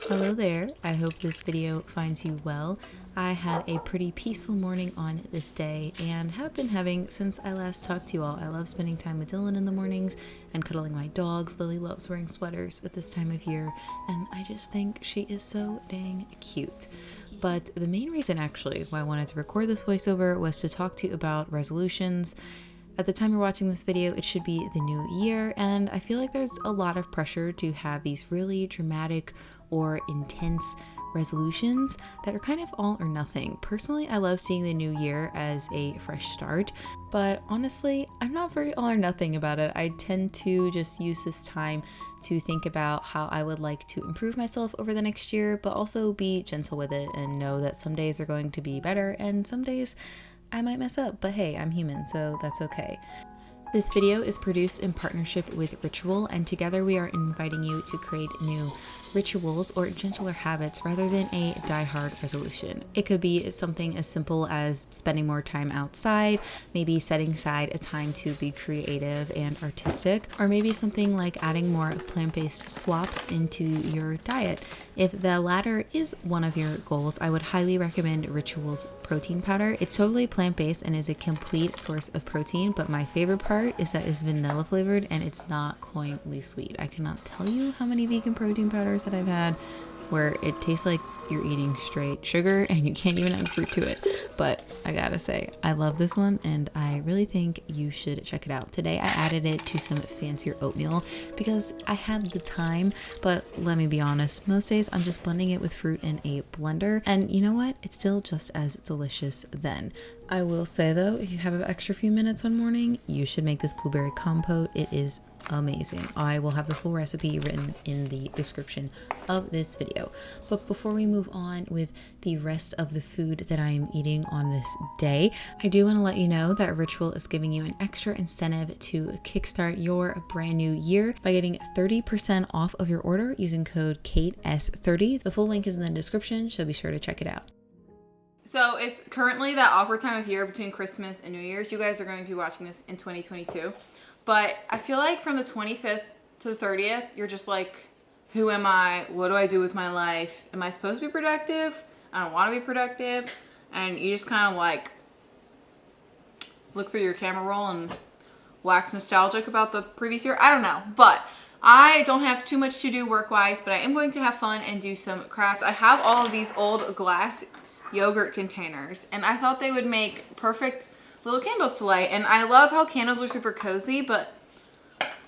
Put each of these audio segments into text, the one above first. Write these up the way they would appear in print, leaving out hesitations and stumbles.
Hello there, I hope this video finds you well. I had a pretty peaceful morning on this day and have been having since I last talked to you all. I love spending time with Dylan in the mornings and cuddling my dogs. Lily loves wearing sweaters at this time of year and I just think she is so dang cute. But the main reason actually why I wanted to record this voiceover was to talk to you about resolutions. At the time you're watching this video, it should be the new year, and I feel like there's a lot of pressure to have these really dramatic or intense resolutions that are kind of all or nothing. Personally, I love seeing the new year as a fresh start, but honestly, I'm not very all or nothing about it. I tend to just use this time to think about how I would like to improve myself over the next year, but also be gentle with it and know that some days are going to be better and some days I might mess up, but hey, I'm human, so that's okay. This video is produced in partnership with Ritual, and together we are inviting you to create new rituals or gentler habits rather than a die-hard resolution. It could be something as simple as spending more time outside, maybe setting aside a time to be creative and artistic, or maybe something like adding more plant-based swaps into your diet. If the latter is one of your goals, I would highly recommend Ritual's protein powder. It's totally plant-based and is a complete source of protein, but my favorite part is that it's vanilla flavored and it's not cloyingly sweet. I cannot tell you how many vegan protein powders that I've had where it tastes like you're eating straight sugar and you can't even add fruit to it. But I gotta say, I love this one and I really think you should check it out. Today I added it to some fancier oatmeal because I had the time, but let me be honest, most days I'm just blending it with fruit in a blender, and you know what? It's still just as delicious then. I will say though, if you have an extra few minutes one morning, you should make this blueberry compote. It is amazing. I will have the full recipe written in the description of this video. But before we move on with the rest of the food that I am eating on this day, I do want to let you know that Ritual is giving you an extra incentive to kickstart your brand new year by getting 30% off of your order using code KATES30. The full link is in the description, so be sure to check it out. So it's currently that awkward time of year between Christmas and New Year's. You guys are going to be watching this in 2022. But I feel like from the 25th to the 30th, you're just like, who am I? What do I do with my life? Am I supposed to be productive? I don't want to be productive. And you just kind of like look through your camera roll and wax nostalgic about the previous year. I don't know. But I don't have too much to do work-wise, but I am going to have fun and do some craft. I have all of these old glass yogurt containers, and I thought they would make perfect little candles to light. And I love how candles are super cozy, but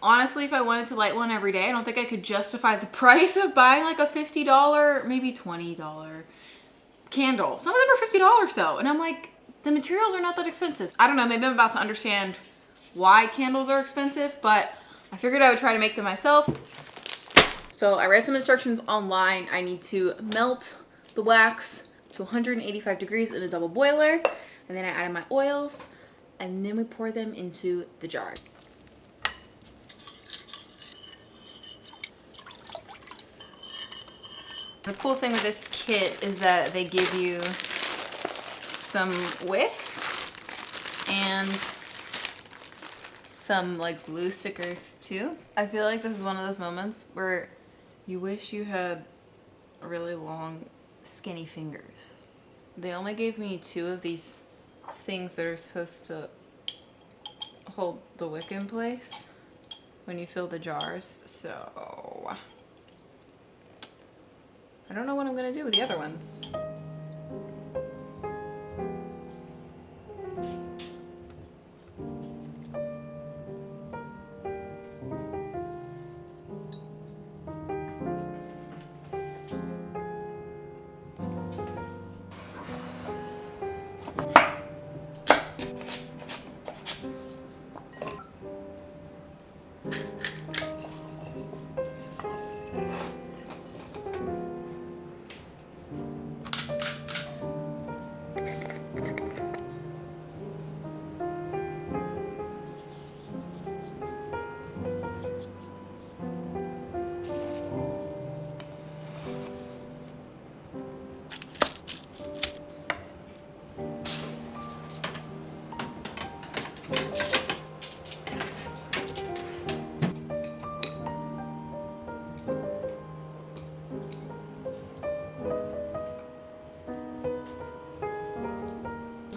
honestly, if I wanted to light one every day, I don't think I could justify the price of buying like a $50, maybe $20 candle. Some of them are $50 though, and I'm like, the materials are not that expensive. I don't know, maybe I'm about to understand why candles are expensive, but I figured I would try to make them myself. So I read some instructions online. I need to melt the wax to 185 degrees in a double boiler, and then I added my oils, and then we pour them into the jar. The cool thing with this kit is that they give you some wicks and some like glue stickers too. I feel like this is one of those moments where you wish you had really long, skinny fingers. They only gave me 2 of these things that are supposed to hold the wick in place when you fill the jars, so I don't know what I'm gonna do with the other ones.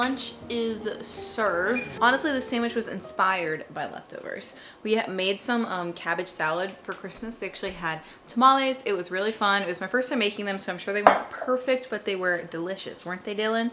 lunch is served. Honestly, the sandwich was inspired by leftovers. We made some cabbage salad for Christmas. We actually had tamales. It was really fun. It was my first time making them, so I'm sure they weren't perfect, but they were delicious. Weren't they, Dylan?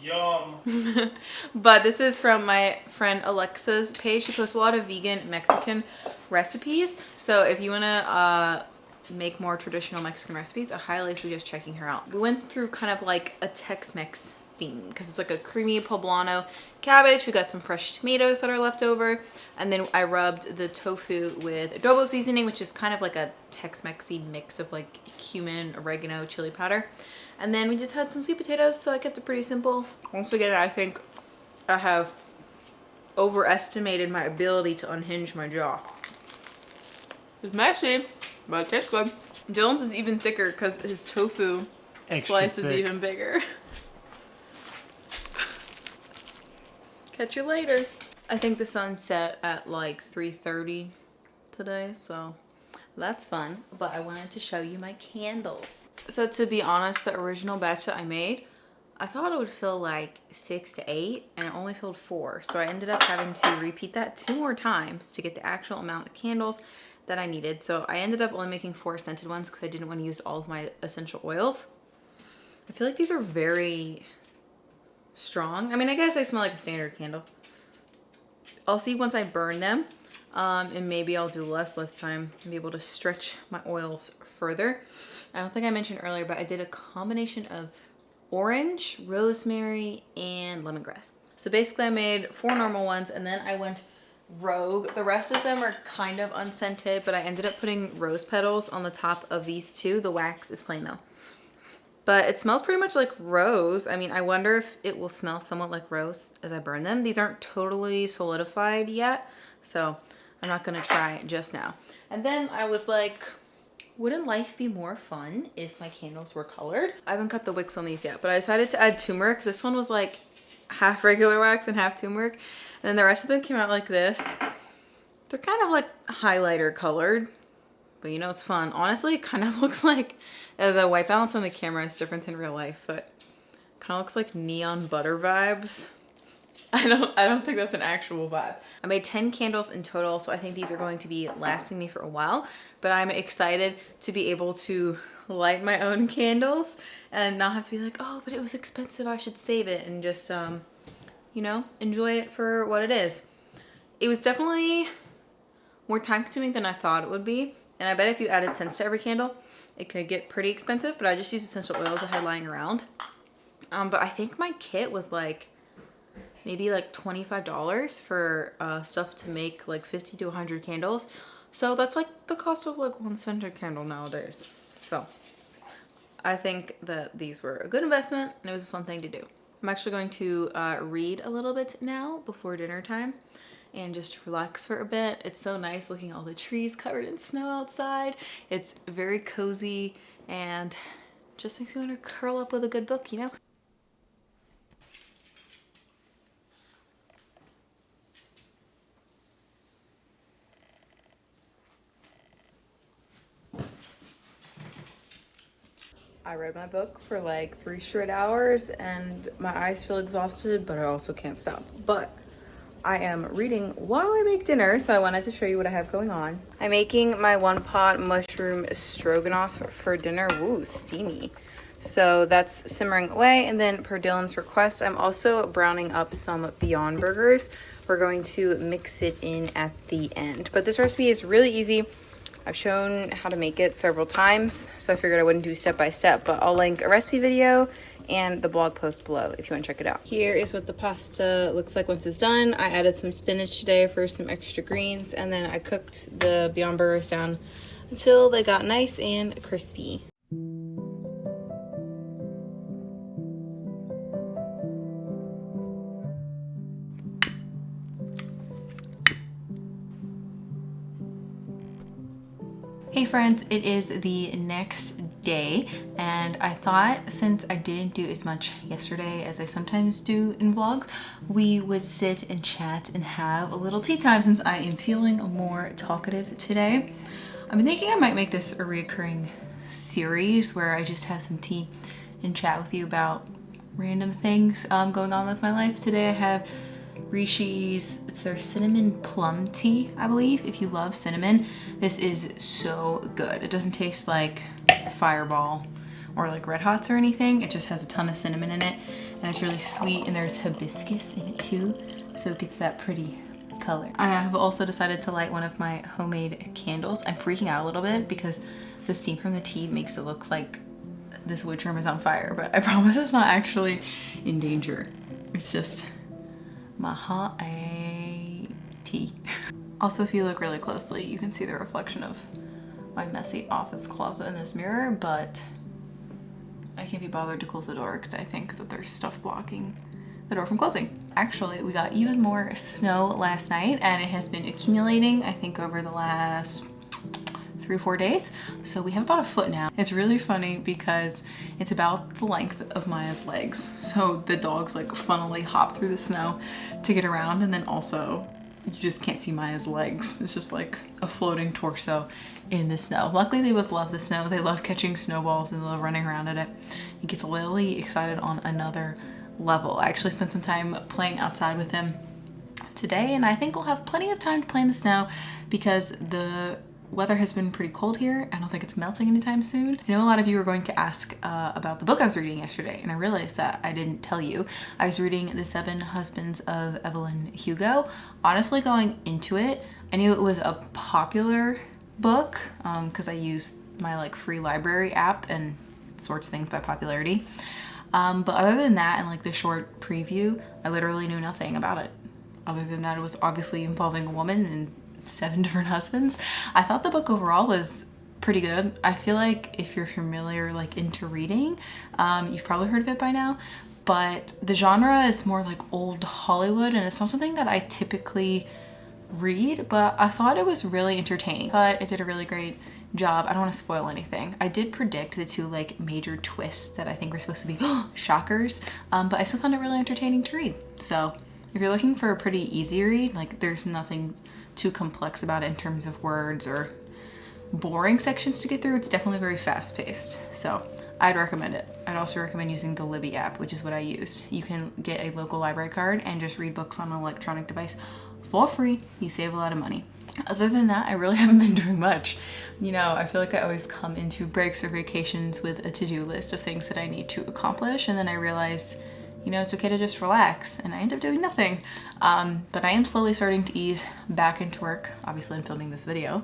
Yum. But this is from my friend Alexa's page. She posts a lot of vegan Mexican recipes. So if you want to make more traditional Mexican recipes, I highly suggest checking her out. We went through kind of like a Tex-Mex theme because it's like a creamy poblano cabbage. We got some fresh tomatoes that are left over, and then I rubbed the tofu with adobo seasoning, which is kind of like a Tex-Mexy mix of like cumin, oregano, chili powder. And then we just had some sweet potatoes, so I kept it pretty simple. Once again, I think I have overestimated my ability to unhinge my jaw. It's messy, but it tastes good. Dylan's is even thicker because his tofu slice is even bigger. Catch you later. I think the sun set at like 3:30 today, so that's fun. But I wanted to show you my candles. So to be honest, the original batch that I made, I thought it would fill like 6 to 8 and it only filled 4. So I ended up having to repeat that 2 more times to get the actual amount of candles that I needed. So I ended up only making 4 scented ones because I didn't want to use all of my essential oils. I feel like these are very strong. I mean, I guess they smell like a standard candle. I'll see once I burn them, and maybe I'll do less time and be able to stretch my oils further. I don't think I mentioned earlier, but I did a combination of orange, rosemary, and lemongrass. So basically I made 4 normal ones and then I went rogue. The rest of them are kind of unscented, but I ended up putting rose petals on the top of these 2. The wax is plain though. But it smells pretty much like rose. I mean, I wonder if it will smell somewhat like rose as I burn them. These aren't totally solidified yet, so I'm not gonna try it just now. And then I was like, wouldn't life be more fun if my candles were colored? I haven't cut the wicks on these yet, but I decided to add turmeric. This one was like half regular wax and half turmeric. And then the rest of them came out like this. They're kind of like highlighter colored, but you know, it's fun. Honestly, it kind of looks like the white balance on the camera is different than real life, but kind of looks like neon butter vibes. I don't think that's an actual vibe. I made 10 candles in total, so I think these are going to be lasting me for a while, but I'm excited to be able to light my own candles and not have to be like, oh, but it was expensive, I should save it, and just, you know, enjoy it for what it is. It was definitely more time consuming than I thought it would be, and I bet if you added scents to every candle, it could get pretty expensive, but I just used essential oils I had lying around. But I think my kit was like maybe like $25 for stuff to make like 50 to 100 candles. So that's like the cost of like 1 scented candle nowadays. So I think that these were a good investment and it was a fun thing to do. I'm actually going to read a little bit now before dinner time and just relax for a bit. It's so nice looking at all the trees covered in snow outside. It's very cozy and just makes me want to curl up with a good book, you know? I read my book for like 3 straight hours and my eyes feel exhausted, but I also can't stop. But I am reading while I make dinner, so I wanted to show you what I have going on. I'm making my 1-pot mushroom stroganoff for dinner. Woo, steamy. So that's simmering away, and then per Dylan's request, I'm also browning up some Beyond Burgers. We're going to mix it in at the end. But this recipe is really easy. I've shown how to make it several times, so I figured I wouldn't do step by step, but I'll link a recipe video and the blog post below if you want to check it out. Here is what the pasta looks like once it's done. I added some spinach today for some extra greens, and then I cooked the Beyond Burgers down until they got nice and crispy. Hey friends, it is the next day and I thought since I didn't do as much yesterday as I sometimes do in vlogs, we would sit and chat and have a little tea time since I am feeling more talkative today. I've been thinking I might make this a reoccurring series where I just have some tea and chat with you about random things going on with my life. Today I have Rishi's, it's their cinnamon plum tea, I believe. If you love cinnamon, this is so good. It doesn't taste like Fireball or like Red Hots or anything. It just has a ton of cinnamon in it, and it's really sweet, and there's hibiscus in it too, so it gets that pretty color. I have also decided to light one of my homemade candles. I'm freaking out a little bit because the steam from the tea makes it look like this wood room is on fire, but I promise it's not actually in danger. It's just my hot tea. Also, if you look really closely, you can see the reflection of my messy office closet in this mirror, but I can't be bothered to close the door because I think that there's stuff blocking the door from closing. Actually, we got even more snow last night, and it has been accumulating, I think, over the last 3 or 4 days. So we have about a foot now. It's really funny because it's about the length of Maya's legs. So the dogs like funnily hop through the snow to get around, and then also you just can't see Maya's legs. It's just like a floating torso in the snow. Luckily, they both love the snow. They love catching snowballs and they love running around in it. He gets Lily excited on another level. I actually spent some time playing outside with him today, and I think we'll have plenty of time to play in the snow because the weather has been pretty cold here. I don't think it's melting anytime soon. I know a lot of you were going to ask about the book I was reading yesterday, and I realized that I didn't tell you. I was reading The 7 Husbands of Evelyn Hugo. Honestly, going into it, I knew it was a popular book because I used my like free library app and sorts things by popularity. But other than that and like the short preview, I literally knew nothing about it. Other than that, it was obviously involving a woman and 7 different husbands. I thought the book overall was pretty good. I feel like if you're familiar like into reading, you've probably heard of it by now, but the genre is more like old Hollywood, and it's not something that I typically read, but I thought it was really entertaining. I thought it did a really great job. I don't want to spoil anything. I did predict the 2 like major twists that I think were supposed to be shockers, but I still found it really entertaining to read. So if you're looking for a pretty easy read, like there's nothing too complex about it in terms of words or boring sections to get through. It's definitely very fast paced. So I'd recommend it. I'd also recommend using the Libby app, which is what I used. You can get a local library card and just read books on an electronic device for free. You save a lot of money. Other than that, I really haven't been doing much. You know, I feel like I always come into breaks or vacations with a to-do list of things that I need to accomplish, and then I realize, you know, it's okay to just relax, and I end up doing nothing. But I am slowly starting to ease back into work. Obviously, I'm filming this video.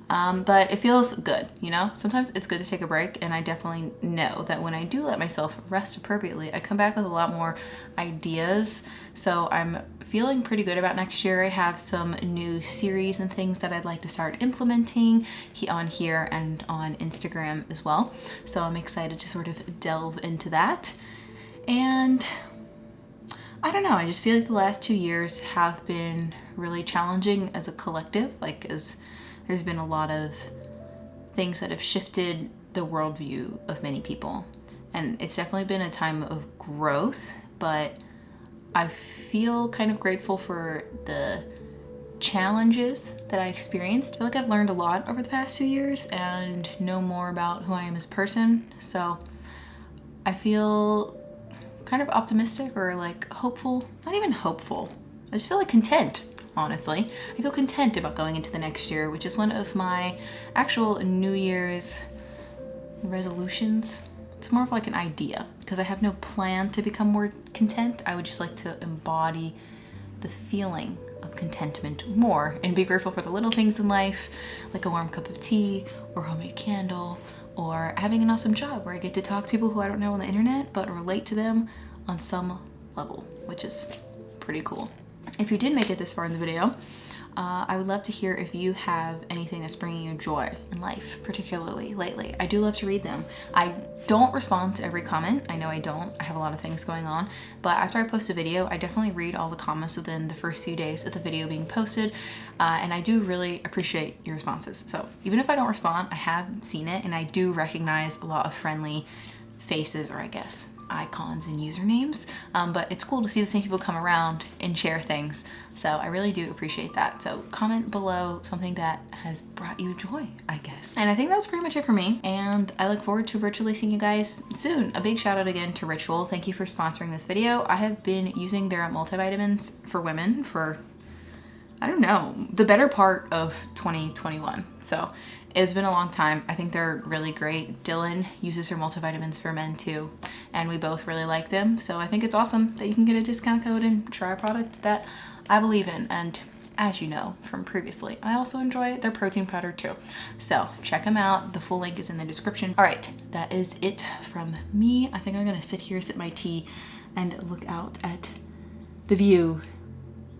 But it feels good, you know? Sometimes it's good to take a break, and I definitely know that when I do let myself rest appropriately, I come back with a lot more ideas. So I'm feeling pretty good about next year. I have some new series and things that I'd like to start implementing on here and on Instagram as well. So I'm excited to sort of delve into that. And I don't know, I just feel like the last 2 years have been really challenging as a collective, like as there's been a lot of things that have shifted the worldview of many people. And it's definitely been a time of growth, but I feel kind of grateful for the challenges that I experienced. I feel like I've learned a lot over the past 2 years and know more about who I am as a person. So I feel kind of optimistic or like hopeful, not even hopeful. I just feel like content, honestly. I feel content about going into the next year, which is one of my actual New Year's resolutions. It's more of like an idea because I have no plan to become more content. I would just like to embody the feeling of contentment more and be grateful for the little things in life, like a warm cup of tea or homemade candle, or having an awesome job where I get to talk to people who I don't know on the internet but relate to them on some level, which is pretty cool. If you did make it this far in the video, I would love to hear if you have anything that's bringing you joy in life, particularly lately. I do love to read them. I don't respond to every comment. I know I don't. I have a lot of things going on. But after I post a video, I definitely read all the comments within the first few days of the video being posted. And I do really appreciate your responses. So even if I don't respond, I have seen it and I do recognize a lot of friendly faces, or I guess icons and usernames, but it's cool to see the same people come around and share things. So I really do appreciate that. So comment below something that has brought you joy, I guess. And I think that was pretty much it for me. And I look forward to virtually seeing you guys soon. A big shout out again to Ritual. Thank you for sponsoring this video. I have been using their multivitamins for women for, I don't know, the better part of 2021. So it's been a long time. I think they're really great. Dylan uses her multivitamins for men too, and we both really like them. So I think it's awesome that you can get a discount code and try a product that I believe in. And as you know from previously, I also enjoy their protein powder too. So check them out. The full link is in the description. All right, that is it from me. I think I'm gonna sit here, sip my tea, and look out at the view,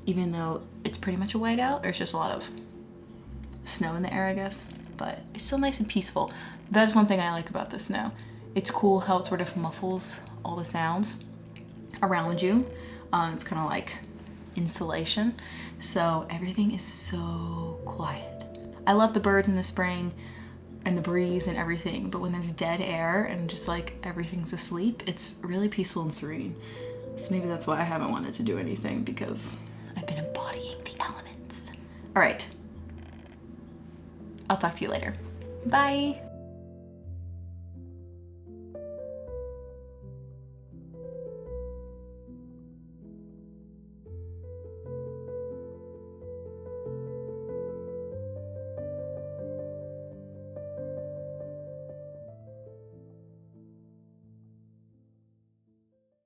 even though it's pretty much a whiteout. There's just a lot of snow in the air, I guess, but it's still nice and peaceful. That is one thing I like about the snow. It's cool how it sort of muffles all the sounds around you. It's kind of like insulation, so everything is so quiet. I love the birds in the spring and the breeze and everything, but when there's dead air and just like everything's asleep, it's really peaceful and serene. So maybe that's why I haven't wanted to do anything, because I've been embodying the elements. All right, I'll talk to you later. Bye.